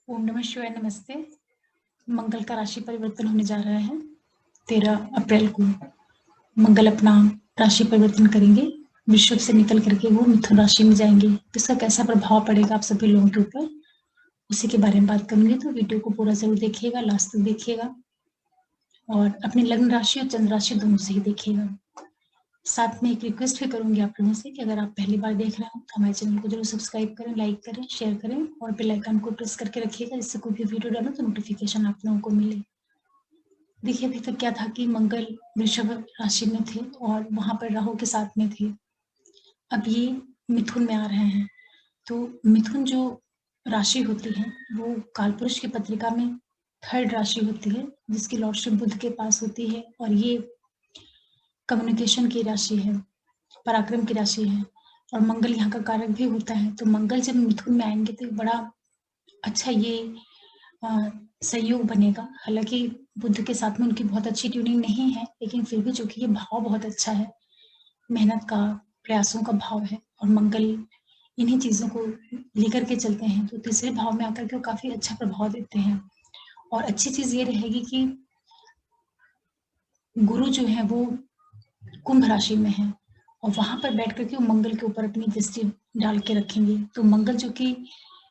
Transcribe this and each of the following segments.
ओम नमः शिवाय। नमस्ते। मंगल का राशि परिवर्तन होने जा रहा है 13 अप्रैल को। मंगल अपना राशि परिवर्तन करेंगे, वृषभ से निकल करके वो मिथुन राशि में जाएंगे। तो इसका कैसा प्रभाव पड़ेगा आप सभी लोगों के ऊपर, उसी के बारे में बात करेंगे। तो वीडियो को पूरा जरूर देखिएगा, लास्ट तक देखिएगा और अपनी लग्न राशि और चंद्र राशि दोनों से ही देखिएगा। साथ में एक रिक्वेस्ट भी करूंगी आप लोगों से कि अगर आप पहली बार देख रहे हो तो हमारे चैनल को जरूर सब्सक्राइब करें, लाइक करें, शेयर करें और बेल आइकन को प्रेस करके रखिएगा, जिससे कोई भी वीडियो डालो तो नोटिफिकेशन आप लोगों को मिले। देखिए, अभी तक क्या था कि मंगल वृषभ राशि में थे और वहां पर राहु के साथ में थे। अब ये मिथुन में आ रहे हैं। तो मिथुन जो राशि होती है वो कालपुरुष की पत्रिका में थर्ड राशि होती है, जिसकी लॉर्डशिप बुध के पास होती है और ये कम्युनिकेशन की राशि है, पराक्रम की राशि है और मंगल यहाँ का कारक भी होता है। तो मंगल जब मिथुन में आएंगे तो एक बड़ा अच्छा ये संयोग बनेगा। हालांकि बुध के साथ में उनकी बहुत अच्छी ट्यूनिंग नहीं है, लेकिन फिर भी चूंकि ये भाव बहुत अच्छा है, मेहनत का, प्रयासों का भाव है और मंगल इन्हीं चीजों को लेकर के चलते हैं, तो तीसरे भाव में आकर के वो काफी अच्छा प्रभाव देते हैं। और अच्छी चीज ये रहेगी कि गुरु जो है वो कुंभ राशि में है और वहां पर बैठ करके वो मंगल के ऊपर अपनी दृष्टि डाल के रखेंगे। तो मंगल जो कि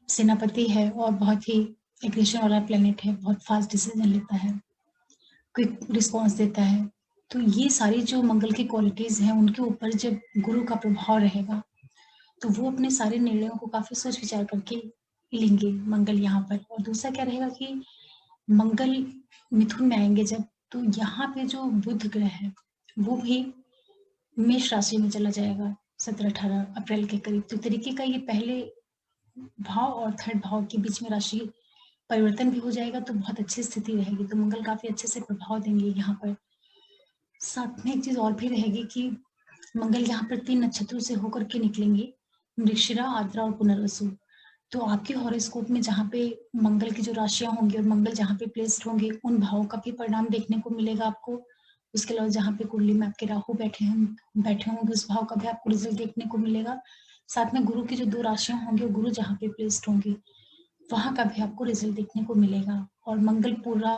सेनापति है और बहुत ही एग्रेशन वाला प्लेनेट है, बहुत फास्ट डिसीजन लेता है, क्विक रिस्पॉन्स देता है। तो ये सारी जो मंगल की क्वालिटीज हैं उनके ऊपर जब गुरु का प्रभाव रहेगा तो वो अपने सारे निर्णयों को काफी सोच विचार करके लेंगे मंगल यहाँ पर। और दूसरा क्या रहेगा कि मंगल मिथुन में आएंगे जब, तो यहाँ पे जो बुध ग्रह है वो भी मेष राशि में चला जाएगा 17-18 अप्रैल के करीब। तो तरीके का ये पहले भाव और थर्ड भाव के बीच में राशि परिवर्तन भी हो जाएगा, तो बहुत अच्छी स्थिति रहेगी। तो मंगल काफी अच्छे से प्रभाव देंगे यहाँ पर। साथ में एक चीज और भी रहेगी कि मंगल यहाँ पर 3 नक्षत्रों से होकर के निकलेंगे, मृगशिरा, आर्द्रा और पुनर्वसु। तो आपके हॉरोस्कोप में जहाँ पे मंगल की जो राशियां होंगी और मंगल जहाँ पे प्लेस्ड होंगे उन भावों का भी परिणाम देखने को मिलेगा आपको। उसके अलावा जहाँ पे कुंडली में आपके राहु बैठे होंगे उस भाव का भी आपको रिजल्ट देखने को मिलेगा। साथ में गुरु की जो 2 राशियां होंगी, गुरु जहाँ पे प्लेस्ड होंगे वहां का भी आपको रिजल्ट देखने को मिलेगा। और मंगल पूरा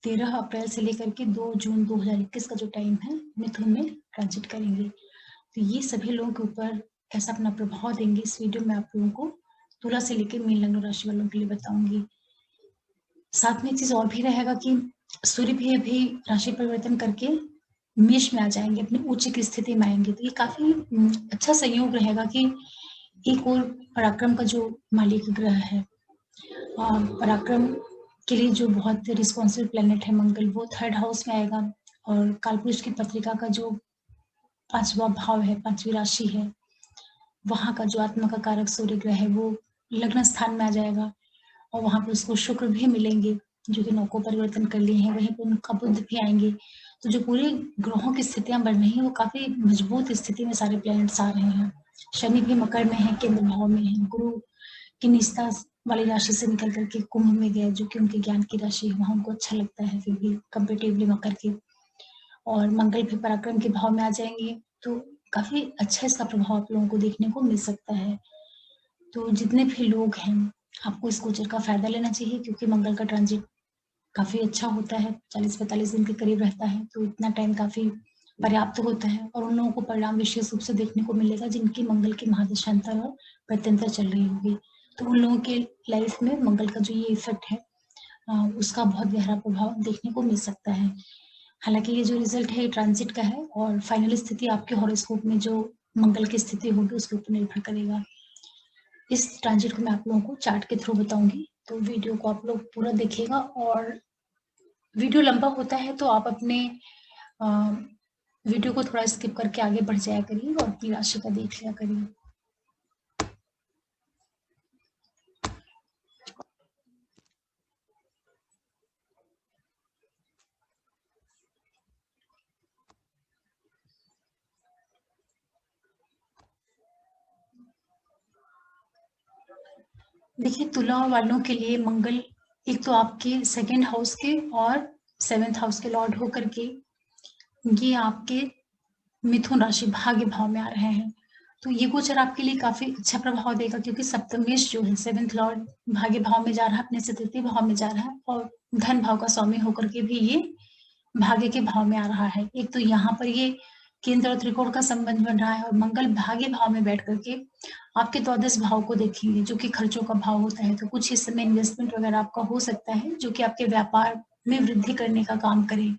13 अप्रैल से लेकर के 2 जून 2021 का जो टाइम है मिथुन में ट्रांजिट करेंगे। तो ये सभी लोगों के ऊपर कैसा अपना प्रभाव देंगे इस वीडियो में आप लोगों को तुला से लेकर मीन लग्न राशि वालों के लिए बताऊंगी। साथ में एक चीज और भी रहेगा कि सूर्य भी अभी राशि परिवर्तन करके मेष में आ जाएंगे, अपनी उच्च की स्थिति में आएंगे। तो ये काफी अच्छा संयोग रहेगा कि एक और पराक्रम का जो मालिक ग्रह है, पराक्रम के लिए जो बहुत रिस्पॉन्सिबल प्लेनेट है मंगल, वो थर्ड हाउस में आएगा। और कालपुरुष की पत्रिका का जो 5वां भाव है, 5वीं राशि है, वहां का जो आत्मा का कारक सूर्य ग्रह है वो लग्न स्थान में आ जाएगा और वहां पे उसको शुक्र भी मिलेंगे जो कि नौको परिवर्तन कर लिए हैं। वहीं पे उनका बुध भी आएंगे। तो जो पूरे ग्रहों की स्थितियां बन रही हैं वो काफी मजबूत स्थिति में सारे प्लैनेट्स आ रहे हैं। शनि भी मकर में है, केंद्र भाव में है, गुरु की निजता वाली राशि से निकल करके कुंभ में गया जो कि उनके ज्ञान की राशि है, वहां उनको अच्छा लगता है फिर भी कंपेरेटिवली मकर के। और मंगल भी पराक्रम के भाव में आ जाएंगे, तो काफी अच्छा इसका प्रभाव आप लोगों को देखने को मिल सकता है। तो जितने भी लोग हैं आपको इस गोचर का फायदा लेना चाहिए, क्योंकि मंगल का ट्रांजिट काफी अच्छा होता है, 40-45 दिन के करीब रहता है। तो इतना टाइम काफी पर्याप्त होता है और उन लोगों को परिणाम विशेष रूप से देखने को मिलेगा जिनकी मंगल की महादशांतर और प्रत्यंतर चल रही होगी। तो उन लोगों के लाइफ में मंगल का जो ये इफेक्ट है उसका बहुत गहरा प्रभाव देखने को मिल सकता है। हालांकि ये जो रिजल्ट है ट्रांजिट का है और फाइनल स्थिति आपके हॉरोस्कोप में जो मंगल की स्थिति होगी उसके ऊपर निर्भर करेगा। इस ट्रांजिट को मैं आप लोगों को चार्ट के थ्रू बताऊंगी, तो वीडियो को आप लोग पूरा देखिएगा। और वीडियो लंबा होता है तो आप अपने वीडियो को थोड़ा स्किप करके आगे बढ़ जाया करिए और अपनी राशि का देख लिया करिए। देखिए, तुला वालों के लिए मंगल एक तो आपके सेकंड हाउस के और 7th हाउस के लॉर्ड होकर के ये आपके मिथुन राशि भाग्य भाव में आ रहे हैं। तो ये गोचर आपके लिए काफी अच्छा प्रभाव देगा, क्योंकि सप्तमेश जो है 7th लॉर्ड भाग्य भाव में जा रहा है, अपने से तृतीय भाव में जा रहा है, और धन भाव का स्वामी होकर के भी ये भाग्य के भाव में आ रहा है। एक तो यहाँ पर ये केंद्र और त्रिकोण का संबंध बन रहा है, और मंगल भाग्य भाव में बैठ करके आपके द्वादश भाव को देखेंगे, जो कि खर्चों का भाव होता है। तो कुछ इस समय इन्वेस्टमेंट वगैरह आपका हो सकता है, जो कि आपके व्यापार में वृद्धि करने का काम करे,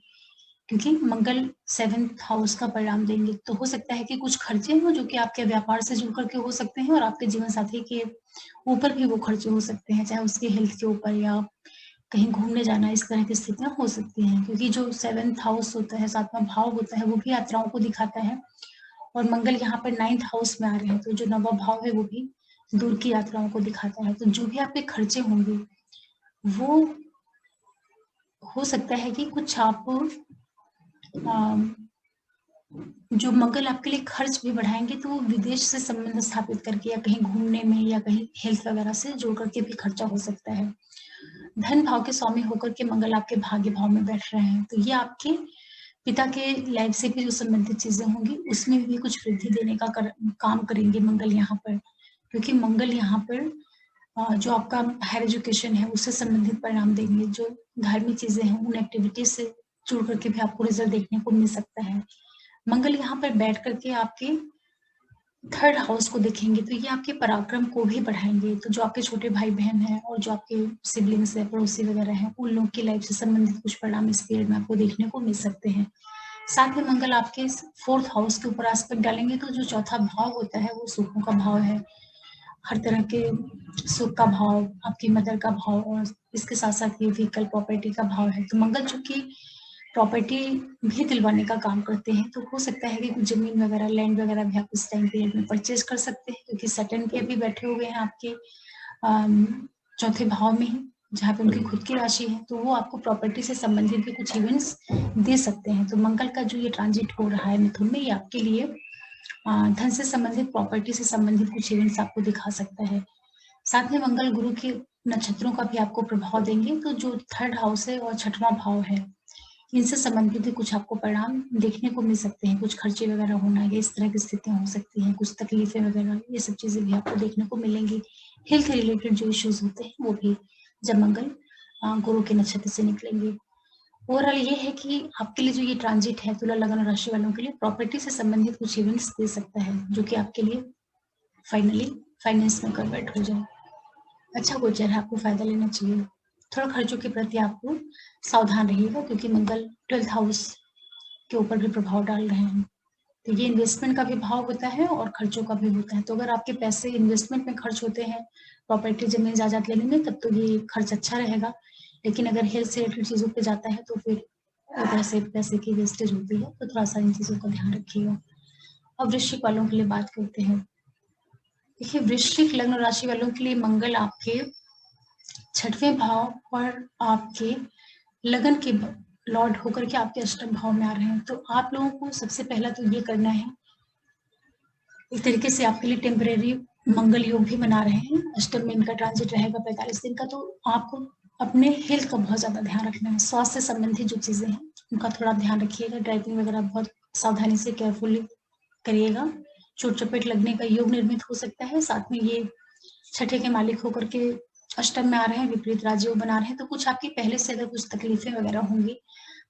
क्योंकि मंगल 7th हाउस का परिणाम देंगे। तो हो सकता है कि कुछ खर्चे हो जो कि आपके व्यापार से जुड़ करके हो सकते हैं, और आपके जीवन साथी के ऊपर भी वो खर्चे हो सकते हैं, चाहे उसके हेल्थ के ऊपर या कहीं घूमने जाना, इस तरह की स्थितियां हो सकती हैं। क्योंकि जो 7th हाउस होता है, 7वां भाव होता है, वो भी यात्राओं को दिखाता है, और मंगल यहाँ पर 9th हाउस में आ रहे हैं, तो जो 9वां भाव है वो भी दूर की यात्राओं को दिखाता है। तो जो भी आपके खर्चे होंगे वो हो सकता है कि कुछ आप जो मंगल आपके लिए खर्च भी बढ़ाएंगे, तो वो विदेश से संबंध स्थापित करके या कहीं घूमने में या कहीं हेल्थ वगैरह से जोड़ करके भी खर्चा हो सकता है। धन भाव के स्वामी होकर के मंगल आपके भाग्य भाव में बैठ रहे हैं, तो ये आपके पिता के लाइफ से भी जो संबंधित चीजें होंगी उसमें भी कुछ वृद्धि देने का काम करेंगे मंगल यहाँ पर। क्योंकि मंगल यहाँ पर जो आपका हायर एजुकेशन है उससे संबंधित परिणाम देंगे, जो धार्मिक चीजें हैं उन एक्टिविटीज से जुड़ करके भी आपको रिजल्ट देखने को मिल सकता है। मंगल यहाँ पर बैठ करके आपके 3rd हाउस को देखेंगे, तो ये आपके पराक्रम को भी बढ़ाएंगे। तो जो आपके छोटे भाई बहन हैं और जो आपके सिबलिंग्स है, पड़ोसी वगैरह हैं, उन लोगों की लाइफ से संबंधित कुछ परिणाम इस पीरियड में आपको देखने को मिल सकते हैं। साथ में मंगल आपके 4th हाउस के ऊपर एस्पेक्ट डालेंगे, तो जो चौथा भाव होता है वो सुखों का भाव है, हर तरह के सुख का भाव, आपकी मदर का भाव, और इसके साथ साथ ये व्हीकल प्रॉपर्टी का भाव है। तो मंगल चूंकि प्रॉपर्टी भी दिलवाने का काम करते हैं, तो हो सकता है कि कुछ जमीन वगैरह, लैंड वगैरह भी आप इस टाइम पीरियड में परचेज कर सकते हैं, क्योंकि सैटर्न पे भी बैठे हुए हैं आपके चौथे भाव में ही, जहाँ पे उनकी खुद की राशि है, तो वो आपको प्रॉपर्टी से संबंधित भी कुछ इवेंट्स दे सकते हैं। तो मंगल का जो ये ट्रांजिट हो रहा है मिथुन में, ये आपके लिए धन से संबंधित, प्रॉपर्टी से संबंधित कुछ इवेंट्स आपको दिखा सकता है। साथ में मंगल गुरु के नक्षत्रों का भी आपको प्रभाव देंगे, तो जो 3rd हाउस है और 6वां भाव है, इनसे संबंधित भी कुछ आपको परिणाम देखने को मिल सकते हैं। कुछ खर्चे वगैरह होना, या इस तरह की स्थितियां हो सकती हैं, कुछ तकलीफें वगैरह, ये सब चीजें भी आपको देखने को मिलेंगी। हेल्थ रिलेटेड जो इश्यूज होते हैं वो भी, जब मंगल गुरु के नक्षत्र से निकलेंगे। ओवरऑल ये है कि आपके लिए जो ये ट्रांजिट है तुला लगन राशि वालों के लिए प्रॉपर्टी से संबंधित कुछ इवेंट्स दे सकता है, जो कि आपके लिए फाइनली फाइनेंस में कन्वर्ट हो जाए। अच्छा गोचर है, आपको फायदा लेना चाहिए। थोड़ा खर्चों के प्रति आपको सावधान रहिएगा, क्योंकि मंगल 12th हाउस के ऊपर भी प्रभाव डाल रहे हैं। तो ये इन्वेस्टमेंट का भी भाव होता है और खर्चों का भी होता है। तो अगर आपके पैसे इन्वेस्टमेंट में खर्च होते हैं, प्रॉपर्टी, जमीन जायदाद लेने में, तब तो ये खर्च अच्छा रहेगा। लेकिन अगर हेल्थ से रिलेटेड चीजों पे जाता है तो फिर पैसे की वेस्टेज होती है। तो थोड़ा सा इन चीजों का ध्यान रखिएगा। अब वृश्चिक वालों के लिए बात करते हैं। देखिए, वृश्चिक लग्न राशि वालों के लिए मंगल आपके 6वें भाव और आपके लगन के लॉर्ड होकर के आपके 8म भाव में आ रहे हैं। तो आप लोगों को सबसे पहला तो ये करना है, एक तरीके से आपके लिए टेम्परेरी मंगल योग भी बना रहे हैं। 8म में इनका ट्रांजिट रहेगा 45 दिन का। तो आपको अपने हेल्थ का बहुत ज्यादा ध्यान रखना है। स्वास्थ्य से संबंधित जो चीजें हैं उनका थोड़ा ध्यान रखिएगा। ड्राइविंग वगैरह बहुत सावधानी से, केयरफुली करिएगा। चोट चपेट लगने का योग निर्मित हो सकता है। साथ में ये 6ठे के मालिक होकर के 8म में आ रहे हैं, विपरीत राजयोग बना रहे हैं। तो कुछ आपकी पहले से अगर कुछ तकलीफें वगैरह होंगी,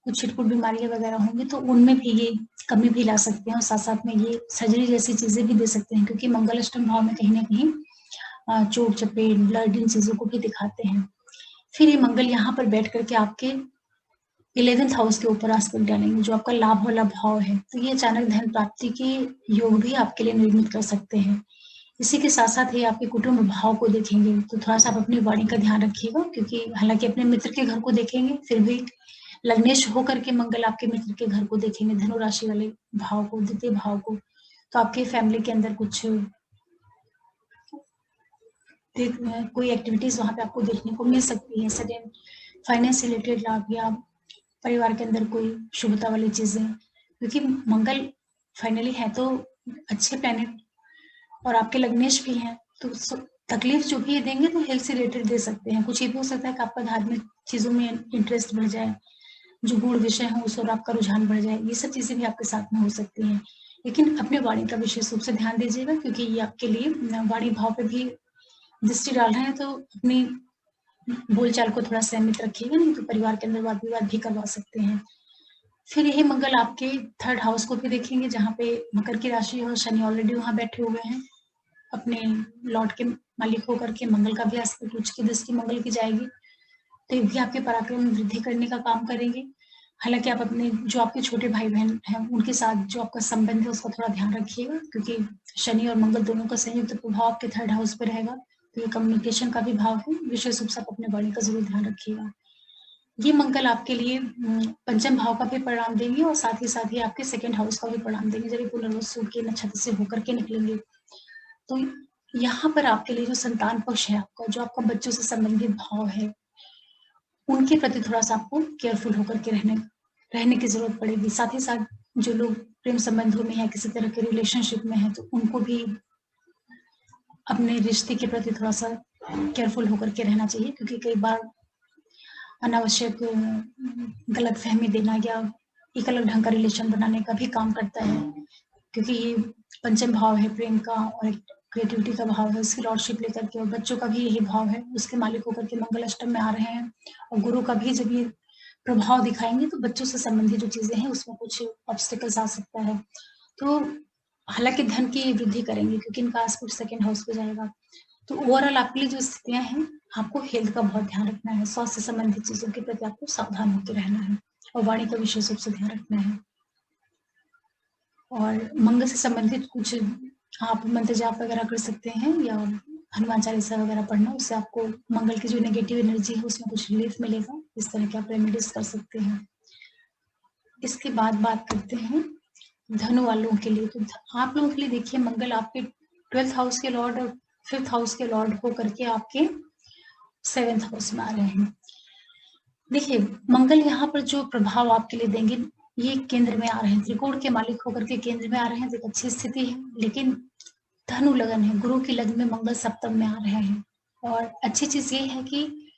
कुछ छिटपुट बीमारियां वगैरह होंगी, तो उनमें भी ये कमी भी ला सकते हैं, और साथ साथ में ये सर्जरी जैसी चीजें भी दे सकते हैं, क्योंकि मंगल 8म भाव में कहीं ना कहीं चोट चपेट, ब्लड, इन चीजों को भी दिखाते हैं। फिर ये मंगल यहाँ पर बैठ करके आपके 11th हाउस के ऊपर एस्पेक्ट डालेंगे, जो आपका लाभ वाला भाव है। तो ये अचानक धन प्राप्ति के योग भी आपके लिए निर्मित कर सकते हैं। इसी के साथ साथ ही आपके कुटुंब भाव को देखेंगे, तो थोड़ा सा आप अपनी वाणी का ध्यान रखिएगा, क्योंकि हालांकि अपने मित्र के घर को देखेंगे, फिर भी लग्नेश होकर के मंगल आपके मित्र के घर को देखेंगे, धनु राशि वाले भाव को, द्वितीय भाव को। तो आपके फैमिली के अंदर कुछ कोई एक्टिविटीज वहां पे आपको देखने को मिल सकती है। सडन फाइनेंस रिलेटेड लाभ, या परिवार के अंदर कोई शुभता वाली चीजें, क्योंकि मंगल फाइनली है तो अच्छे प्लैनेट और आपके लग्नेश भी हैं। तो तकलीफ जो भी ये देंगे तो हेल्थ से रिलेटेड दे सकते हैं। कुछ ये भी हो सकता है कि आपका धार्मिक चीजों में इंटरेस्ट बढ़ जाए, जो गूढ़ विषय है उस और आपका रुझान बढ़ जाए। ये सब चीजें भी आपके साथ में हो सकती हैं। लेकिन अपने वाणी का विशेष रूप से ध्यान दीजिएगा, क्योंकि ये आपके लिए वाणी भाव पे भी दृष्टि डाल रहे हैं, तो अपनी बोलचाल को थोड़ा संयमित रखिएगा, नहीं तो परिवार के अंदर वाद विवाद भी करवा सकते हैं। फिर यही मंगल आपके 3rd हाउस को भी देखेंगे, जहाँ पे मकर की राशि और शनि ऑलरेडी वहां बैठे हुए हैं, अपने लॉर्ड के मालिक होकर के। मंगल का भी एस्पेक्ट उच्च की दृष्टि मंगल की जाएगी, तो ये भी आपके पराक्रम में वृद्धि करने का काम करेंगे। हालांकि आप अपने जो आपके छोटे भाई बहन हैं उनके साथ जो आपका संबंध है उसका थोड़ा ध्यान रखिएगा, क्योंकि शनि और मंगल दोनों का संयुक्त प्रभाव आपके 3rd हाउस पे रहेगा, तो ये कम्युनिकेशन का भी भाव है। विशेष रूप से आप अपने वाणी का जरूर ध्यान रखिएगा। ये मंगल आपके लिए पंचम भाव का भी परिणाम देंगे और साथ ही आपके 2nd हाउस का भी परिणाम देंगे, जब ये पुनर्वसु के नक्षत्र से होकर के निकलेंगे। तो यहाँ पर आपके लिए जो संतान पक्ष है आपका, जो आपका बच्चों से संबंधित भाव है, उनके प्रति थोड़ा-सा आपको केयरफुल होकर के रहने की ज़रूरत पड़ेगी। साथ ही साथ जो लोग प्रेम संबंधों में या किसी तरह के रिलेशनशिप में हैं, तो उनको भी अपने रिश्ते के प्रति थोड़ा-सा केयरफुल होकर के रहना चाहिए, क्योंकि कई बार अनावश्यक गलतफ़हमी देना या एक अलग ढंग का रिलेशन बनाने का भी काम करता है, क्योंकि ये पंचम भाव है प्रेम का और एक क्रिएटिविटी का भाव है, उसकी लॉर्डशिप लेकर के, और बच्चों का भी यही भाव है, उसके मालिक होकर के मंगल अष्टम में आ रहे हैं, और गुरु का भी जब ये प्रभाव दिखाएंगे तो बच्चों से संबंधित जो चीजें हैं उसमें कुछ ऑब्स्टिकल्स आ सकता है। तो हालांकि धन की वृद्धि करेंगे, क्योंकि इनका एस्पेक्ट 2nd हाउस पे जाएगा। तो ओवरऑल आपके लिए जो स्थितियां हैं, आपको हेल्थ का बहुत ध्यान रखना है, स्वास्थ्य से संबंधित चीजों के प्रति आपको सावधान होकर रहना है, और वाणी का विशेष रूप से ध्यान रखना है। और मंगल से संबंधित कुछ आप मंत्र जाप वगैरह कर सकते हैं, या हनुमान चालीसा वगैरह पढ़ना, उससे आपको मंगल की जो नेगेटिव एनर्जी है उसमें कुछ रिलीफ मिलेगा। इस तरह के आप रेमेडीज कर सकते हैं। इसके बाद बात करते हैं धनु वालों के लिए। तो आप लोगों के लिए देखिए, मंगल आपके 12th हाउस के लॉर्ड और 5th हाउस के लॉर्ड होकर के आपके 7th हाउस में आ रहे हैं। देखिए, मंगल यहाँ पर जो प्रभाव आपके लिए देंगे, ये केंद्र में आ रहे हैं, त्रिकोण के मालिक होकर के केंद्र में आ रहे हैं, तो एक अच्छी स्थिति है। लेकिन धनु लगन है, गुरु की लगन में मंगल सप्तम में आ रहे हैं, और अच्छी चीज ये है कि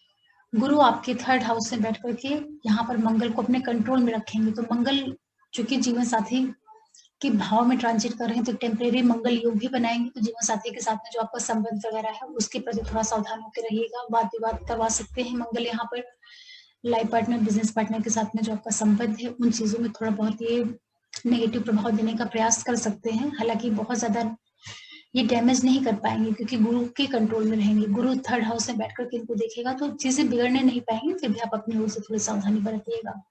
गुरु आपके 3rd हाउस में बैठ करके यहाँ पर मंगल को अपने कंट्रोल में रखेंगे। तो मंगल चूंकि जीवन साथी के भाव में ट्रांजिट कर रहे हैं, तो टेम्परेरी मंगल योग भी बनाएंगे, तो जीवन साथी के साथ में जो आपका संबंध वगैरह है उसके प्रति थोड़ा सावधान होकर रहिएगा। वाद विवाद करवा सकते हैं मंगल यहाँ पर। लाइफ पार्टनर, बिजनेस पार्टनर के साथ में जो आपका संबंध है, उन चीजों में थोड़ा बहुत ये नेगेटिव प्रभाव देने का प्रयास कर सकते हैं। हालांकि बहुत ज्यादा ये डैमेज नहीं कर पाएंगे, क्योंकि गुरु के कंट्रोल में रहेंगे। गुरु 3rd हाउस में बैठकर के इनको देखेगा, तो चीजें बिगड़ने नहीं पाएंगे, फिर भी आप अपनी ओर से थोड़ी सावधानी बरतिएगा।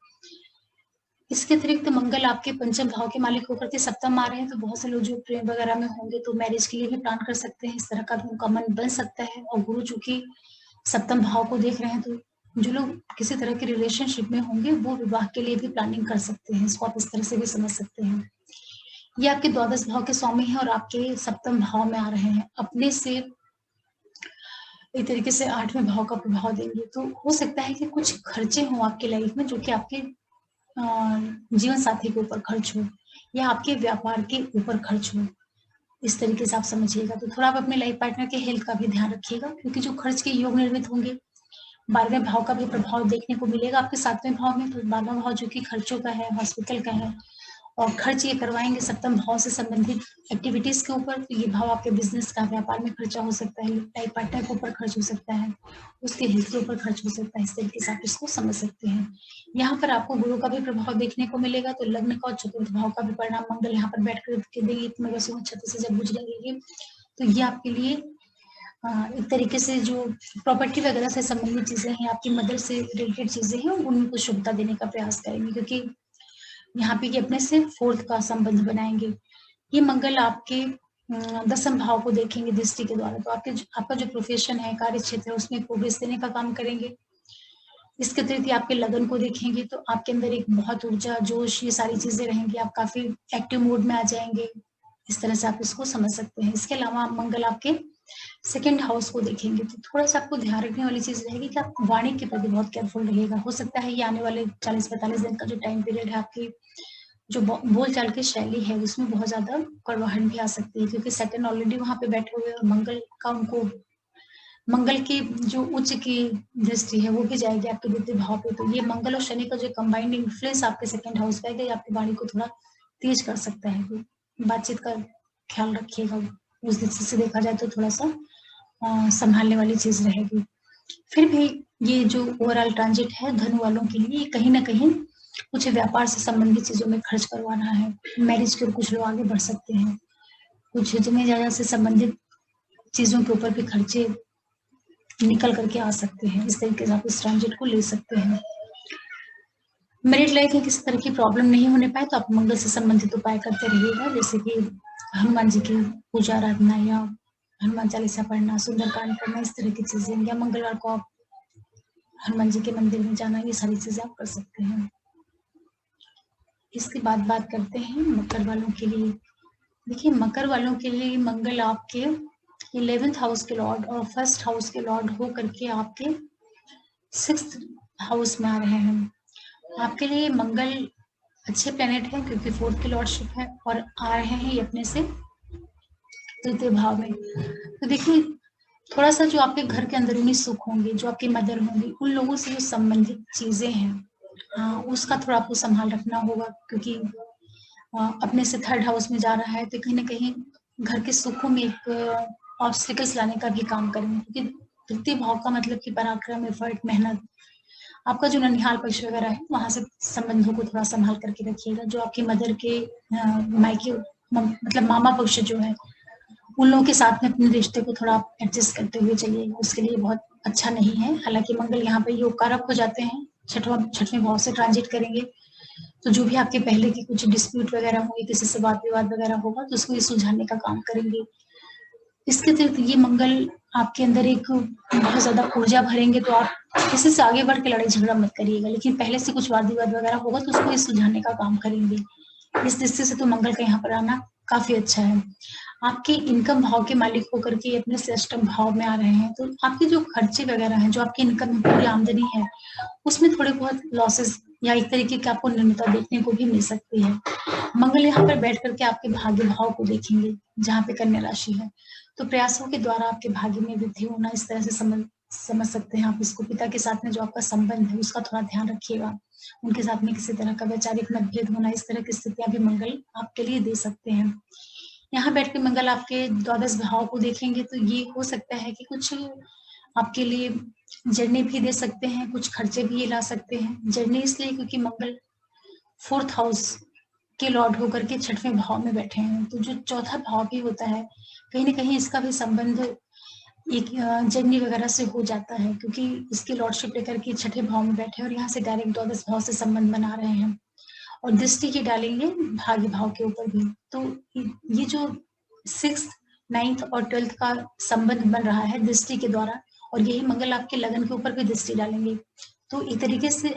इसके अतिरिक्त मंगल आपके पंचम भाव के मालिक होकर के सप्तम आ रहे हैं, तो बहुत से लोग जो प्रेम वगैरह में होंगे तो मैरिज के लिए भी प्लान कर सकते हैं, इस तरह का भी उनका मन बन सकता है। और गुरु चूंकि सप्तम भाव को देख रहे हैं, तो जो लोग किसी तरह के रिलेशनशिप में होंगे वो विवाह के लिए भी प्लानिंग कर सकते हैं। इसको आप इस तरह से भी समझ सकते हैं। ये आपके 12 भाव के स्वामी हैं और आपके सप्तम भाव में आ रहे हैं, अपने से एक तरीके से 8वें भाव का प्रभाव देंगे। तो हो सकता है कि कुछ खर्चे हों आपकी लाइफ में, जो कि आपके जीवन साथी के ऊपर खर्च हो, या आपके व्यापार के ऊपर खर्च हो, इस तरीके से आप समझिएगा। तो थोड़ा आप अपने लाइफ पार्टनर के हेल्थ का भी ध्यान रखिएगा, क्योंकि जो खर्च के योग निर्मित होंगे, 12वें भाव का भी प्रभाव देखने को मिलेगा आपके 7वें भाव में। तो 12वां भाव जो कि खर्चों का है, हॉस्पिटल का है, और खर्च ये करवाएंगे सप्तम भाव से संबंधित एक्टिविटीज के ऊपर। तो ये भाव आपके बिजनेस का, व्यापार में खर्चा हो सकता है, लाइफ पार्टनर के ऊपर खर्च हो सकता है, उसके हेल्थ के ऊपर खर्च हो सकता है। इस तरीके से आप इसको समझ सकते हैं। यहाँ पर आपको गुरु का भी प्रभाव देखने को मिलेगा, तो लग्न का और 4th भाव का भी परिणाम मंगल यहाँ पर बैठ कर देंगे। छत्तीस से जब गुजरेंगे, तो ये आपके लिए एक तरीके से जो प्रॉपर्टी वगैरह से संबंधित चीजें हैं, आपकी मदर से रिलेटेड चीजें हैं, उनको शुभता देने का प्रयास करेंगे, क्योंकि यहाँ पे ये अपने से 4th का संबंध बनाएंगे। ये मंगल आपके 10th भाव को देखेंगे दृष्टि के द्वारा, तो आपका जो प्रोफेशन है, कार्य क्षेत्र है, उसमें प्रोग्रेस देने का काम करेंगे। इसके अतिरिक्त आपके लगन को देखेंगे, तो आपके अंदर एक बहुत ऊर्जा, जोश, ये सारी चीजें रहेंगी, आप काफी एक्टिव मोड में आ जाएंगे। इस तरह से आप इसको समझ सकते हैं। इसके अलावा मंगल आपके 2nd हाउस को देखेंगे, तो थोड़ा सा आपको ध्यान रखने वाली चीज रहेगी कि आप वाणी के प्रति बहुत केयरफुल रहिएगा। हो सकता है ये आने वाले 40-45 दिन का जो टाइम पीरियड है, आपकी जो बोलचाल की शैली है उसमें बहुत ज्यादा कड़वाहट भी आ सकती है, क्योंकि सैटर्न ऑलरेडी वहां पे बैठे हुए, और मंगल की जो उच्च की दृष्टि है वो भी जाएगी आपके द्वितीय भाव पे। तो ये मंगल और शनि का जो कंबाइंड इन्फ्लुएंस आपके 2nd हाउस पे आएगा, ये आपकी वाणी को थोड़ा तेज कर सकता है। बातचीत का ख्याल रखिएगा। उस दृष्टि से देखा जाए तो थोड़ा-सा संभालने वाली चीज़ रहेगी। फिर भी ये जो ओवरऑल ट्रांजिट है धनु वालों के लिए कहीं न कहीं कुछ व्यापार से संबंधित चीज़ों में खर्च करवाना है। मैरिज की ओर कुछ लोग आगे बढ़ सकते हैं। कुछ जमीन-जायदाद से संबंधित चीज़ों के ऊपर भी खर्चे निकल कर के आ सकते हैं। इस तरीके से आप इस ट्रांजिट को ले सकते हैं। मैरिड लाइफ में किसी तरह की प्रॉब्लम नहीं होने पाए तो आप मंगल से संबंधित उपाय करते रहिएगा, जैसे कि हनुमान जी की पूजा आराधना या हनुमान चालीसा पढ़ना, सुंदरकांड पढ़ना, इस तरह की चीज़ें, या मंगलवार को आप हनुमान जी के मंदिर में जाना, ये सारी चीज़ें आप कर सकते हैं। इसके बाद बात करते हैं मकर वालों के लिए। देखिए, मकर वालों के लिए मंगल आपके 11th हाउस के लॉर्ड और 1st हाउस के लॉर्ड हो करके आपके 6th हाउस में आ रहे हैं। आपके लिए मंगल अच्छे प्लैनेट हैं क्योंकि 4th की लॉर्डशिप है और आ रहे हैं ये अपने से तृतीय भाव में। तो देखिए, थोड़ा-सा जो आपके घर के अंदरूनी सुख होंगे, जो आपकी मदर होंगी, उन लोगों से जो संबंधित चीज़ें हैं, उसका थोड़ा आपको संभाल रखना होगा, क्योंकि अपने से 3rd हाउस में जा रहा है तो कहीं न कहीं घर के सुखों में एक ऑब्स्टिकल्स लाने का भी काम करेंगे, क्योंकि तृतीय भाव का मतलब कि पराक्रम, एफर्ट, मेहनत। आपका जो ननिहाल पक्ष वगैरह है, वहाँ से संबंधों को थोड़ा संभाल करके रखिएगा। जो आपकी मदर के मायके मतलब मामा पक्ष जो है, उन लोगों के साथ में अपने रिश्ते को थोड़ा आप एडजस्ट करते हुए चलिएगा, उसके लिए बहुत अच्छा नहीं है। हालाँकि मंगल यहाँ पे योग कारक हो जाते हैं, 6वें भाव से ट्रांजिट करेंगे, तो जो भी आपके पहले की कुछ डिस्प्यूट वगैरह होंगे, किसी से वाद-विवाद वगैरह होगा, तो उसको ये सुलझाने का काम करेंगे। इसके अतिरिक्त ये मंगल आपके अंदर एक बहुत ज़्यादा ऊर्जा भरेंगे, तो आप किसी से आगे बढ़ के लड़ाई-झगड़ा मत करिएगा, लेकिन पहले से कुछ वाद-विवाद वगैरह होगा, तो उसको ये सुलझाने का काम करेंगे। इस दृष्टि से तो मंगल का यहाँ पर आना काफ़ी अच्छा है। आपके इनकम भाव के मालिक होकर के अपने से अष्टम भाव में आ रहे हैं, तो आपके जो खर्चे वगैरह हैं, जो आपकी इनकम है, पूरी आमदनी है, उसमें थोड़े बहुत लॉसेस या एक तरीके की आपको न्यूनता देखने को भी मिल सकती है। मंगल यहाँ पर बैठ करके आपके भाग्य भाव को देखेंगे, जहाँ पे कन्या राशि है, तो प्रयासों के द्वारा आपके भाग्य में वृद्धि होना, इस तरह से समझ सकते हैं आप इसको। पिता के साथ में जो आपका संबंध है, उसका थोड़ा ध्यान रखिएगा। उनके साथ में किसी तरह का वैचारिक मतभेद होना, इस तरह की स्थितियाँ भी मंगल आपके लिए दे सकते हैं। यहाँ बैठ के मंगल आपके द्वादश भाव को देखेंगे, तो ये हो सकता है कि कुछ आपके लिए जर्नी भी दे सकते हैं, कुछ खर्चे भी ये ला सकते हैं। जर्नी इसलिए क्योंकि मंगल 4th हाउस के लॉर्ड होकर के 6वें भाव में बैठे हैं, तो जो चौथा भाव भी होता है, कहीं न कहीं इसका भी संबंध एक जर्नी वगैरह से हो जाता है, क्योंकि इसकी लॉर्डशिप लेकर के 6ठे भाव में बैठे हैं और यहाँ से डायरेक्ट द्वादश भाव से संबंध बना रहे हैं और दृष्टि की डालेंगे भाग्य भाव के ऊपर भी। तो ये जो 6th, 9th और 12th का संबंध बन रहा है दृष्टि के द्वारा, और यही मंगल आपके लगन के ऊपर भी दृष्टि डालेंगे। तो एक तरीके से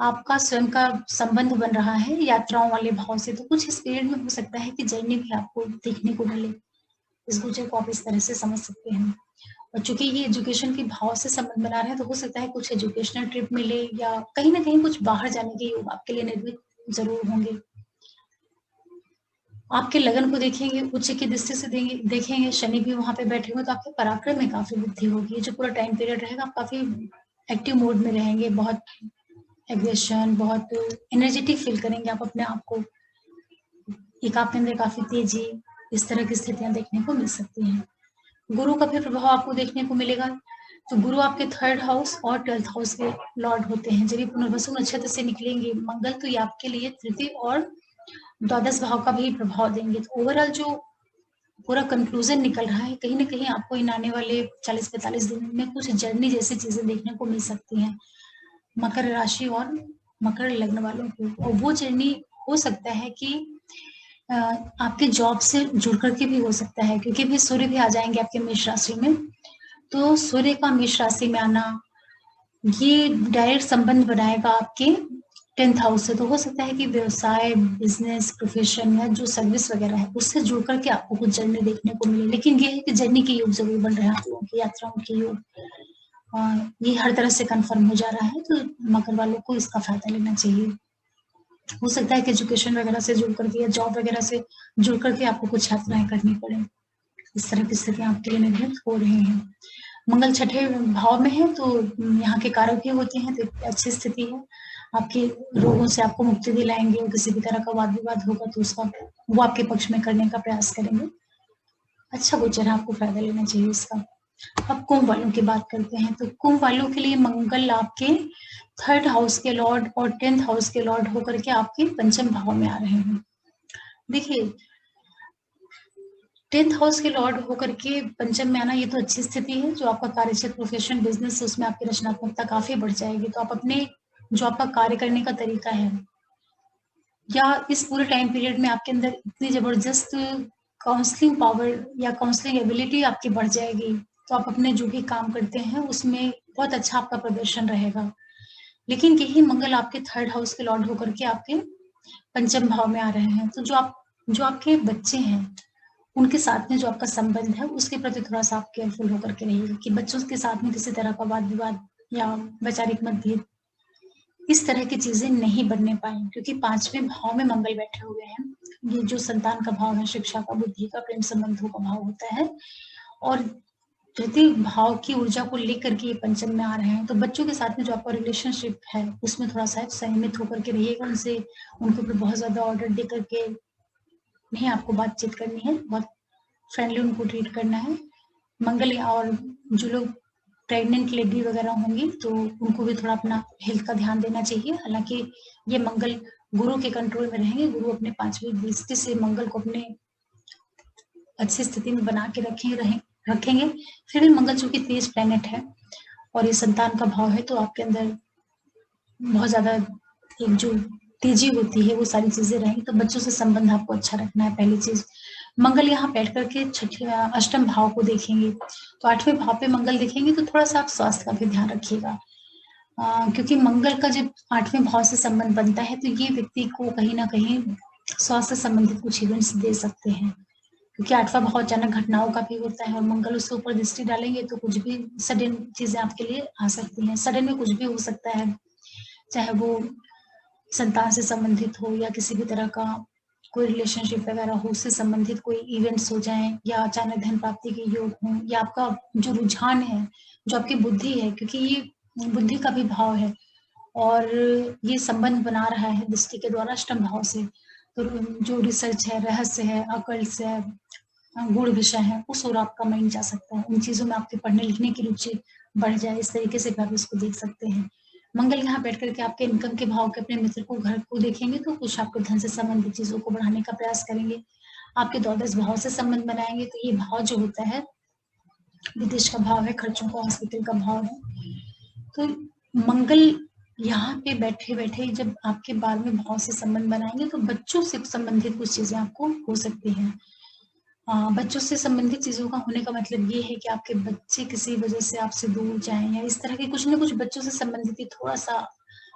आपका स्वयं का संबंध बन रहा है यात्राओं वाले भाव से, तो कुछ इस पीरियड में हो सकता है कि जर्नी भी आपको देखने को मिले। इस गोचर को आप इस तरह से समझ सकते हैं। और चूँकि ये एजुकेशन के भाव से संबंध बना रहे हैं, तो हो सकता है कुछ एजुकेशनल ट्रिप मिले या कहीं न कहीं कुछ बाहर जाने के योग आपके लिए निर्मित ज़रूर होंगे। आपके लगन को देखेंगे, उच्च की दृष्टि से देखेंगे, शनि भी वहाँ पे बैठे हुए, तो आपके पराक्रम में काफ़ी वृद्धि होगी। ये जो पूरा टाइम पीरियड रहेगा, आप काफ़ी एक्टिव मोड में रहेंगे, बहुत एग्रेशन, बहुत एनर्जेटिक फील करेंगे आप अपने आप को। एक आपके अंदर काफ़ी तेज़ी, इस तरह की स्थितियाँ देखने को मिल सकती हैं। गुरु का भी प्रभाव आपको देखने को मिलेगा। तो गुरु आपके 3rd हाउस और 12th हाउस के लॉर्ड होते हैं। जब ये पुनर्वसु नक्षत्र से निकलेंगे मंगल, तो ये आपके लिए तृतीय और द्वादश भाव का भी प्रभाव देंगे। तो ओवरऑल जो पूरा कंक्लूजन निकल रहा है, कहीं न कहीं आपको इन आने वाले 40-45 दिन में कुछ जर्नी जैसी चीज़ें देखने को मिल सकती हैं, मकर राशि और मकर लग्न वालों को। और वो जर्नी हो सकता है कि आपके जॉब से जुड़ कर के भी हो सकता है, क्योंकि भी सूर्य भी आ जाएँगे आपके मेष राशि में। तो सूर्य का मेष राशि में आना, ये डायरेक्ट संबंध बनाएगा आपके 10th हाउस से। तो हो सकता है कि व्यवसाय, बिज़नेस, प्रोफ़ेशन या जो सर्विस वगैरह है, उससे जुड़ कर के आपको कुछ जर्नी देखने को मिले। लेकिन ये है कि जर्नी के योग ज़रूर बन रहे हैं आप लोगों की, यात्राओं के योग। ये हर तरह से कन्फर्म हो जा रहा है, तो मकर वालों को इसका फ़ायदा लेना चाहिए। हो सकता है कि एजुकेशन वगैरह से जुड़ करके या जॉब वगैरह से जुड़ करके आपको कुछ यात्राएँ करनी पड़ें। इस तरह की स्थितियाँ आपके लिए निर्मित हो रही हैं। मंगल 6ठे भाव में है, तो यहाँ के कारक भी होते हैं, तो अच्छी स्थिति है। आपके रोगों से आपको मुक्ति दिलाएंगे, और किसी भी तरह का वाद विवाद होगा तो उसका वो आपके पक्ष में करने का प्रयास करेंगे। अच्छा गोचर है, आपको फायदा लेना चाहिए इसका। अब कुंभ वालों की बात करते हैं, तो कुंभ वालों के लिए मंगल आपके 3rd हाउस के लॉर्ड और 10th हाउस के लॉर्ड होकर के आपके पंचम भाव में आ रहे हैं। देखिए 10th हाउस के लॉर्ड होकर के पंचम में आना, ये तो अच्छी स्थिति है। जो आपका कार्यक्षेत्र, प्रोफेशन, बिजनेस, उसमें आपकी रचनात्मकता काफी बढ़ जाएगी। तो आप अपने जो आपका कार्य करने का तरीका है, या इस पूरे टाइम पीरियड में आपके अंदर इतनी जबरदस्त काउंसलिंग पावर या काउंसलिंग एबिलिटी आपकी बढ़ जाएगी, तो आप अपने जो भी काम करते हैं उसमें बहुत अच्छा आपका प्रदर्शन रहेगा। लेकिन यही मंगल आपके 3rd हाउस के लॉर्ड होकर के आपके पंचम भाव में आ रहे हैं, तो जो आपके बच्चे हैं उनके साथ में जो आपका संबंध है उसके प्रति थोड़ा-सा आप केयरफुल होकर के रहिएगा कि बच्चों के साथ में किसी तरह का वाद-विवाद या वैचारिक मतभेद, इस तरह की चीज़ें नहीं बनने पाएँ, क्योंकि 5वें भाव में मंगल बैठे हुए हैं। ये जो संतान का भाव है, शिक्षा का, बुद्धि का, प्रेम संबंधों का भाव होता है, और तृतीय भाव की ऊर्जा को लेकर के ये पंचम में आ रहे हैं। तो बच्चों के साथ में जो आपका रिलेशनशिप है उसमें थोड़ा-सा संयमित होकर के रहिएगा, उनके ऊपर बहुत ज़्यादा ऑर्डर दे करके नहीं आपको बातचीत करनी है, बहुत फ्रेंडली उनको ट्रीट करना है। मंगल और जो लोग प्रेग्नेंट लेडी वगैरह होंगी तो उनको भी थोड़ा अपना हेल्थ का ध्यान देना चाहिए। हालांकि ये मंगल गुरु के कंट्रोल में रहेंगे, गुरु अपने 5वीं दृष्टि से मंगल को अपने अच्छी स्थिति में बना के रखेंगे। फिर भी मंगल चूंकि तेज प्लेनेट है और ये संतान का भाव है, तो आपके अंदर बहुत ज्यादा एक जो तेजी होती है वो सारी चीजें रहेंगी। तो बच्चों से संबंध आपको अच्छा रखना है, पहली चीज। मंगल यहाँ बैठ करके अष्टम भाव को देखेंगे, तो 8वें भाव पे मंगल देखेंगे तो थोड़ा सा आप स्वास्थ्य का भी ध्यान रखिएगा, क्योंकि मंगल का जब 8वें भाव से संबंध बनता है तो ये व्यक्ति को कहीं ना कहीं स्वास्थ्य से संबंधित कुछ इवेंट्स दे सकते हैं, क्योंकि 8वां भाव अचानक घटनाओं का भी होता है और मंगल उसके ऊपर दृष्टि डालेंगे तो कुछ भी सडन चीजें आपके लिए आ सकती हैं। सडन में कुछ भी हो सकता है, चाहे वो संतान से संबंधित हो या किसी भी तरह का कोई रिलेशनशिप वगैरह हो, उससे संबंधित कोई इवेंट्स हो जाएं, या अचानक धन प्राप्ति के योग हो, या आपका जो रुझान है, जो आपकी बुद्धि है, क्योंकि ये बुद्धि का भी भाव है और ये संबंध बना रहा है दृष्टि के द्वारा अष्टम भाव से। तो जो रिसर्च है, रहस्य है, अकल्ट है, गूढ़ विषय है, उस ओर आपका माइंड जा सकता है। उन चीजों में आपके पढ़ने लिखने की रुचि बढ़ जाए, इस तरीके से भी आप इसको देख सकते हैं। मंगल यहाँ बैठ करके आपके इनकम के भाव के अपने मित्र को, घर को देखेंगे तो कुछ आपके धन से संबंधित चीजों को बढ़ाने का प्रयास करेंगे। आपके द्वादश भाव से संबंध बनाएंगे, तो ये भाव जो होता है विदेश का भाव है, खर्चों का, हॉस्पिटल का भाव है। तो मंगल यहाँ पे बैठे बैठे जब आपके 12वें भाव से संबंध बनाएंगे तो बच्चों से संबंधित कुछ चीजें आपको हो सकती हैं। बच्चों से संबंधित चीजों का होने का मतलब ये है कि आपके बच्चे किसी वजह से आपसे दूर जाएं, या इस तरह के कुछ न कुछ बच्चों से संबंधित थोड़ा सा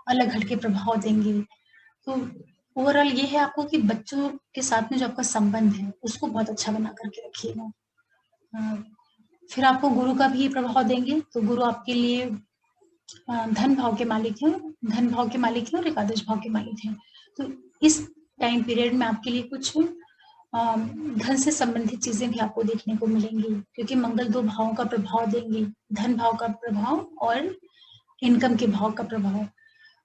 अलग हटके प्रभाव देंगे। तो ओवरऑल ये है आपको कि बच्चों के साथ में जो आपका संबंध है उसको बहुत अच्छा बना करके रखिएगा। फिर आपको गुरु का भी प्रभाव देंगे, तो गुरु आपके लिए धन भाव के मालिक हैं, धन भाव के मालिक हैं और एकादश भाव के मालिक हैं। तो इस टाइम पीरियड में आपके लिए कुछ धन से संबंधित चीजें भी आपको देखने को मिलेंगी, क्योंकि मंगल 2 भावों का प्रभाव देंगे, धन भाव का प्रभाव और इनकम के भाव का प्रभाव,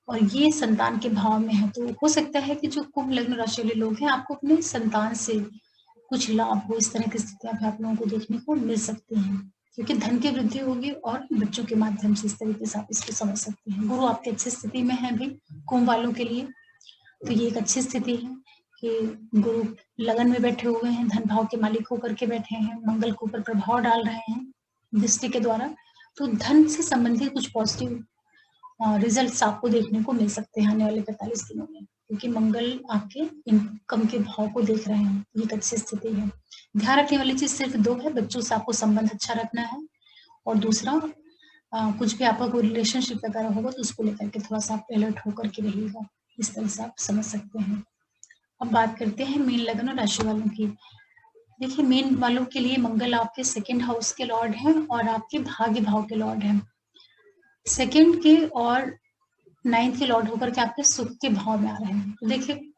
और ये संतान के भाव में है। तो हो सकता है कि जो कुंभ लग्न राशि वाले लोग हैं, आपको अपने संतान से कुछ लाभ हो, इस तरह की स्थितियां भी आप लोगों को देखने को मिल सकती हैं, क्योंकि धन की वृद्धि होगी और बच्चों के माध्यम से इस तरीके से आप इसको समझ सकते हैं। गुरु आपकी अच्छी स्थिति में है अभी कुंभ वालों के लिए, तो ये एक अच्छी स्थिति है कि गुरु लगन में बैठे हुए हैं, धन भाव के मालिक होकर के बैठे हैं, मंगल के ऊपर प्रभाव डाल रहे हैं दृष्टि के द्वारा। तो धन से संबंधित कुछ पॉजिटिव रिजल्ट्स आपको देखने को मिल सकते हैं आने वाले 45 दिनों में, क्योंकि मंगल आपके इनकम के भाव को देख रहे हैं। ये एक अच्छी स्थिति है। ध्यान रखने वाली चीज सिर्फ 2 है, बच्चों से आपको संबंध अच्छा रखना है, और दूसरा कुछ भी आपका कोई रिलेशनशिप वगैरह होगा तो उसको लेकर के थोड़ा सा आप अलर्ट होकर के रहिएगा। इस तरह से आप समझ सकते हैं। अब बात करते हैं मीन लग्न और राशि वालों की। देखिए मीन वालों के लिए मंगल आपके 2nd हाउस के लॉर्ड हैं और आपके भाग्य भाव के लॉर्ड हैं। 2nd के और 9th के लॉर्ड होकर के आपके सुख के भाव में आ रहे हैं। तो देखिए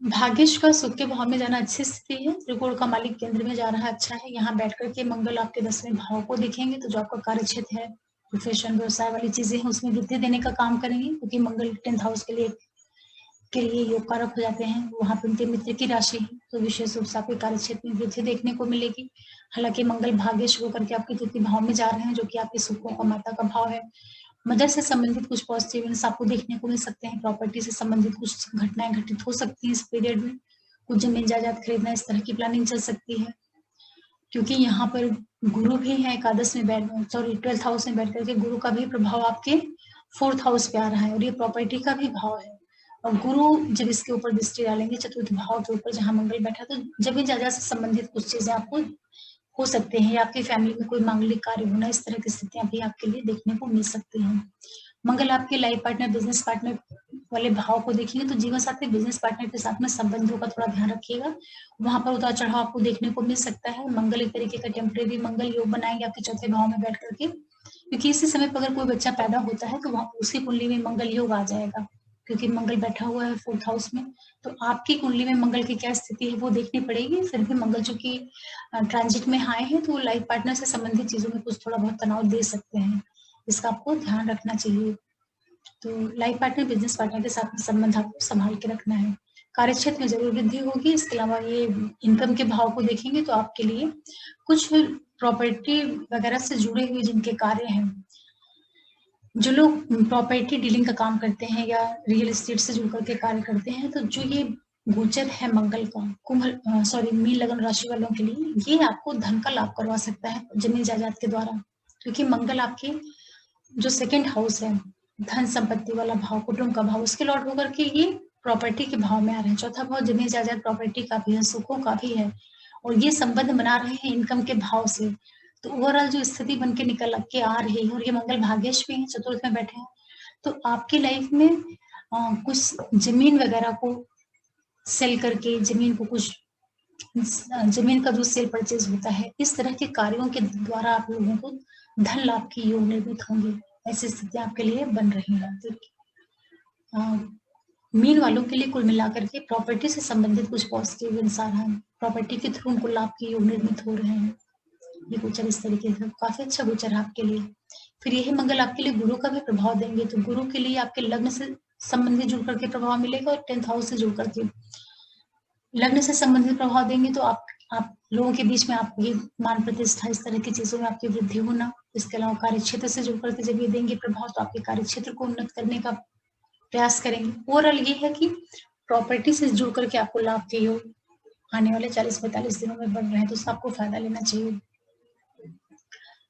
भाग्येश का सुख के भाव में जाना अच्छी स्थिति है। त्रिकोण का मालिक केंद्र में जा रहा है, अच्छा है। यहाँ बैठ करके मंगल आपके 10वें भाव को देखेंगे, तो जो आपका कार्य क्षेत्र है, प्रोफेशन, व्यवसाय वाली चीजें हैं उसमें वृद्धि देने का काम करेंगे, क्योंकि मंगल 10th हाउस के लिए योग कारक हो जाते हैं। वहां पे उनके मित्र की राशि है, तो विशेष रूप से आपके कार्य क्षेत्र में वृद्धि देखने को मिलेगी। हालांकि मंगल भाग्य शुरू करके आपके द्वितीय भाव में जा रहे हैं, जो कि आपके सुखों का माता का भाव है। मदर से संबंधित कुछ पॉजिटिव इवेंट्स आपको देखने को मिल सकते हैं। प्रॉपर्टी से संबंधित कुछ घटनाएं घटित हो सकती हैं इस पीरियड में। कुछ जमीन जायदाद खरीदना, इस तरह की प्लानिंग चल सकती है, क्योंकि यहाँ पर गुरु भी है एकादश में बैठ, सॉरी 12th हाउस में बैठ करके गुरु का भी प्रभाव आपके 4th हाउस पे आ रहा है, और ये प्रॉपर्टी का भी भाव है। और गुरु जब इसके ऊपर दृष्टि डालेंगे चतुर्थ भाव के ऊपर जहाँ मंगल बैठा, तो जमीन जायदाद से संबंधित कुछ चीजें आपको हो सकते हैं, या आपकी फैमिली में कोई मांगलिक कार्य होना, इस तरह की स्थितियां भी आपके लिए देखने को मिल सकती हैं। मंगल आपके लाइफ पार्टनर, बिजनेस पार्टनर वाले भाव को देखेंगे तो जीवन साथी, बिजनेस पार्टनर के साथ में संबंधों का थोड़ा ध्यान रखिएगा। वहां पर उतार चढ़ाव आपको देखने को मिल सकता है। मंगल एक तरीके का टेम्परेरी मंगल योग बनाएंगे आपके चौथे भाव में बैठ करके, क्योंकि इसी समय पर अगर कोई बच्चा पैदा होता है तो वहां उसकी कुंडली में मंगल योग आ जाएगा, क्योंकि मंगल बैठा हुआ है 4th हाउस में। तो आपकी कुंडली में मंगल की क्या स्थिति है वो देखनी पड़ेगी। फिर भी मंगल चूंकि ट्रांजिट में आए हैं तो लाइफ पार्टनर से संबंधित चीजों में कुछ थोड़ा बहुत तनाव दे सकते हैं, इसका आपको ध्यान रखना चाहिए। तो लाइफ पार्टनर, बिजनेस पार्टनर के साथ में संबंध आपको संभाल के रखना है। कार्य क्षेत्र में जरूर वृद्धि होगी। इसके अलावा ये इनकम के भाव को देखेंगे तो आपके लिए कुछ प्रॉपर्टी वगैरह से जुड़े हुए जिनके कार्य हैं, जो लोग प्रॉपर्टी डीलिंग का काम करते हैं या रियल एस्टेट से जुड़ करके कार्य करते हैं, तो जो ये गोचर है मंगल का मीन लगन राशि वालों के लिए, ये आपको धन का लाभ करवा सकता है जमीन जायदाद के द्वारा, क्योंकि मंगल आपके जो 2nd हाउस है, धन संपत्ति वाला भाव, कुटुंब का भाव, उसके लॉर्ड होकर के ये प्रॉपर्टी के भाव में आ रहे हैं। चौथा भाव जमीन जायदाद प्रॉपर्टी का भी है, सुखों का भी है, और ये संबंध बना रहे हैं इनकम के भाव से। तो ओवरऑल जो स्थिति बन के निकल के आ रही है, और ये मंगल भाग्येश भी है, चतुर्थ में बैठे हैं, तो आपकी लाइफ में कुछ जमीन वगैरह को सेल करके, जमीन का जो सेल परचेज होता है, इस तरह के कार्यों के द्वारा आप लोगों को धन लाभ की योग निर्मित होंगे। ऐसी स्थितियां आपके लिए बन रही है। मीन वालों के लिए कुल मिलाकर के प्रॉपर्टी से संबंधित कुछ पॉजिटिव इंसान हैं, प्रॉपर्टी के थ्रू उनको लाभ के योग निर्मित हो रहे हैं। ये गोचर इस तरीके से काफी अच्छा गोचर है आपके लिए। फिर यही मंगल आपके लिए गुरु का भी प्रभाव देंगे, तो गुरु के लिए आपके लग्न से संबंधित जुड़ करके प्रभाव मिलेगा, और 10th हाउस से जुड़ करके लग्न से संबंधित प्रभाव देंगे। तो आप लोगों के बीच में आप ये मान प्रतिष्ठा, इस तरह की चीजों में आपकी वृद्धि होना। इसके अलावा कार्य क्षेत्र से जुड़ करके जब ये देंगे प्रभाव, तो आपके कार्य क्षेत्र को उन्नत करने का प्रयास करेंगे। ओवरऑल ये है कि प्रॉपर्टी से जुड़ करके आपको लाभ के योग आने वाले 40-45 दिनों में बन रहे हैं, तो उसका आपको फायदा लेना चाहिए।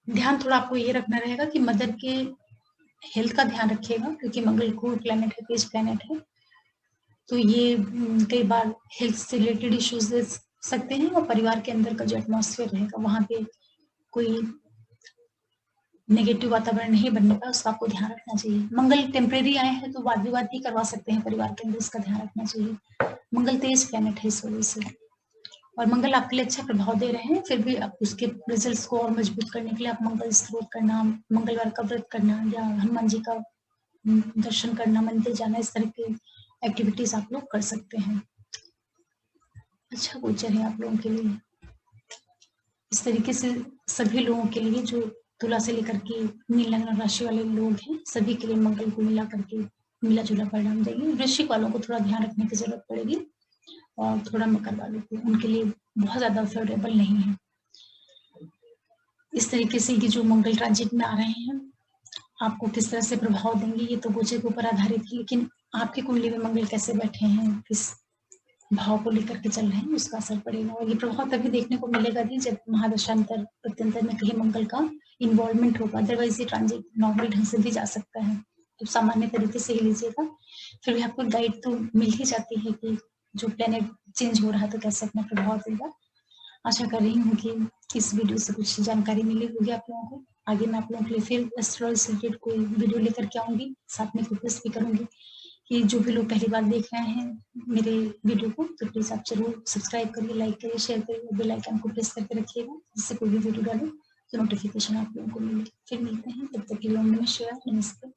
ध्यान थोड़ा आपको ये रखना रहेगा कि मदर के हेल्थ का ध्यान रखिएगा, क्योंकि मंगल कोर प्लैनेट है, पेज प्लैनेट है, तो ये कई बार हेल्थ से रिलेटेड इश्यूज दे सकते हैं, और परिवार के अंदर का जो एटमॉस्फेयर रहेगा वहां पे कोई नेगेटिव वातावरण नहीं बनने का, उसका आपको ध्यान रखना चाहिए। मंगल टेम्परेरी आए हैं तो वाद विवाद भी करवा सकते हैं परिवार के अंदर, इसका ध्यान रखना चाहिए। मंगल तेज प्लैनेट है इस वजह से, और मंगल आपके लिए अच्छा प्रभाव दे रहे हैं। फिर भी आप उसके रिजल्ट्स को और मजबूत करने के लिए आप मंगल स्त्रोत करना, मंगलवार का व्रत करना, या हनुमान जी का दर्शन करना, मंदिर जाना, इस तरह की एक्टिविटीज आप लोग कर सकते हैं। अच्छा गोचर है आप लोगों के लिए। इस तरीके से सभी लोगों के लिए, जो तुला से लेकर के मीन लग्न राशि वाले लोग हैं, सभी के लिए मंगल को मिला करके मिला जुला परिणाम देंगे। वृश्चिक वालों को थोड़ा ध्यान रखने की जरूरत पड़ेगी, और थोड़ा मकर वालों को, उनके लिए बहुत ज्यादा फेवरेबल नहीं है। इस तरीके से ये जो मंगल ट्रांजिट में आ रहे हैं आपको किस तरह से प्रभाव देंगे, ये तो गोचर के ऊपर आधारित है, लेकिन आपकी कुंडली में मंगल कैसे बैठे हैं, किस भाव को लेकर के चल रहे हैं, उसका असर पड़ेगा। और ये प्रभाव तभी देखने को मिलेगा कि जब महादशांतर प्रत्यंतर में कहीं मंगल का इन्वॉल्वमेंट होगा, अदरवाइज ये ट्रांजिट नॉर्मल ढंग से भी जा सकता है, तो सामान्य तरीके से ही लीजिएगा। फिर भी आपको गाइड तो मिल ही जाती है कि जो प्लेनेट चेंज हो रहा है तो कैसे अपना प्रभाव देगा। आशा कर रही हूँ कि इस वीडियो से कुछ जानकारी मिली होगी आप लोगों को। आगे मैं आप लोगों के लिए फिर एस्ट्रोलॉजी से रिलेटेड कोई वीडियो लेकर के आऊंगी, साथ में रिक्वेस्ट भी करूंगी कि जो भी लोग पहली बार देख रहे हैं मेरे वीडियो को, तो प्लीज आप जरूर सब्सक्राइब करिए, लाइक करिए, शेयर करिए, बेल आइकन को प्रेस करके रखिएगा, जिससे कोई भी वीडियो डालो तो नोटिफिकेशन आप लोगों को मिले। फिर मिलते हैं, तब तक के लिए ओम नमः शिवाय, नमस्ते।